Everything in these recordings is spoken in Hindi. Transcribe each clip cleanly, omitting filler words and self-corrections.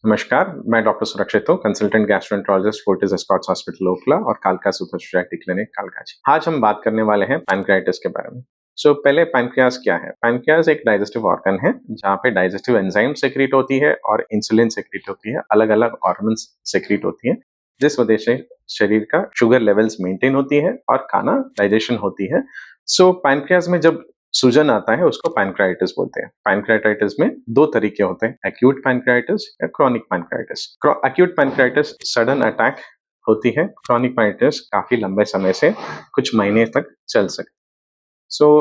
नमस्कार, मैं डॉक्टर सुरक्षित हूँ, consultant gastroenterologist Fortis Escorts hospital Okhla और कालका सुपर स्पेशलिटी क्लिनिक कालकाजी। आज हम बात करने वाले हैं पैनक्रियाटिस के बारे में। पहले पैनक्रियाज क्या है? पैनक्रियाज एक डाइजेस्टिव ऑर्गन है जहाँ पे डाइजेस्टिव एंजाइम सेक्रेट होती है और इंसुलिन सेक्रेट होती है, अलग-अलग हार्मोन्स सेक्रेट होती है, जिस वजह से शरीर का शुगर लेवल्स मेंटेन होती है और खाना डाइजेशन होती है। पैनक्रियाज में जब सूजन आता है उसको पैनक्राइटिस बोलते हैं। पैनक्राइटिस में दो तरीके होते हैं, एक्यूट पैनक्राइटिस या क्रॉनिक पैनक्राइटिस। एक्यूट पैनक्राइटिस सडन अटैक होती है, क्रॉनिक पैनक्राइटिस काफी लंबे समय से कुछ महीने तक चल सकती है।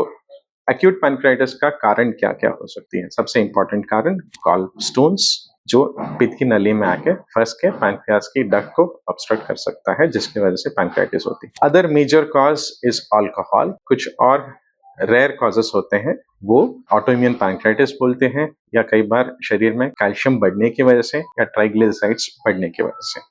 एक्यूट पैनक्राइटिस का कारण क्या क्या हो सकती है? सबसे इंपॉर्टेंट कारण गॉल स्टोन्स जो पित्त की नली में आके फंस के पैनक्रियास की डक्ट को ऑब्स्ट्रक्ट कर सकता है, जिसकी वजह से पैनक्राइटिस होती है। Other major cause is alcohol. कुछ और रेयर कॉजेस होते हैं, वो ऑटोइम्यून पैनक्राइटिस बोलते हैं, या कई बार शरीर में कैल्शियम बढ़ने की वजह से या ट्राइग्लिसराइड्स बढ़ने की वजह से।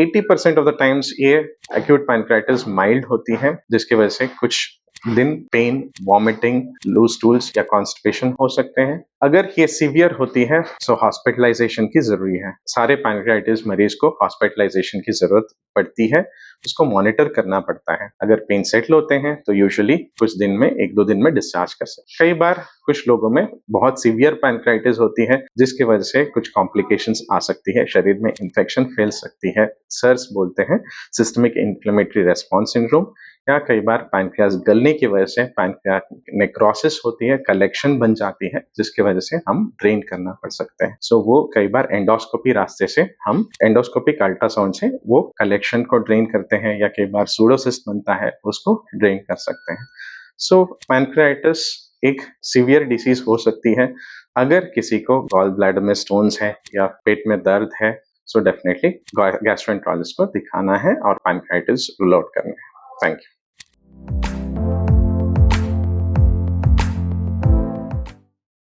80% ऑफ द टाइम्स ये एक्यूट पैनक्राइटिस माइल्ड होती है, जिसकी वजह से कुछ दिन पेन, वॉमिटिंग, लूज स्टूल्स या कॉन्स्टिपेशन हो सकते हैं। अगर ये सीवियर होती है तो हॉस्पिटलाइजेशन की जरूरी है। सारे पैनक्राइटिस मरीज को हॉस्पिटलाइजेशन की जरूरत पड़ती है, उसको मॉनिटर करना पड़ता है। अगर पेन सेटल होते हैं तो यूजुअली कुछ दिन में, 1-2 दिन में डिस्चार्ज कर सकते हैं। कई बार कुछ लोगों में बहुत सीवियर पैनक्राइटिस होती है, जिसकी वजह से कुछ कॉम्प्लिकेशंस आ सकती है, शरीर में इन्फेक्शन फैल सकती है, सर्स बोलते हैं, सिस्टमिक इन्फ्लेमेटरी रेस्पॉन्स सिंड्रोम, या कई बार पैनक्रियास गलने की वजह से पैनक्रियास नेक्रोसिस होती है, कलेक्शन बन जाती है, जिसकी वजह से हम ड्रेन करना पड़ सकते हैं। वो कई बार एंडोस्कोपी रास्ते से, हम एंडोस्कोपिक अल्ट्रासाउंड से वो कलेक्शन को ड्रेन करते हैं, या कई बार सूडोसिस्ट बनता है उसको ड्रेन कर सकते हैं। पैनक्रियाटिस एक सीवियर डिसीज हो सकती है। अगर किसी को गॉल ब्लैडर में स्टोन्स है या पेट में दर्द है, डेफिनेटली गैस्ट्रोएंटरोलॉजिस्ट को दिखाना है और पैनक्रियाटिस रूल आउट करना है। Thank you.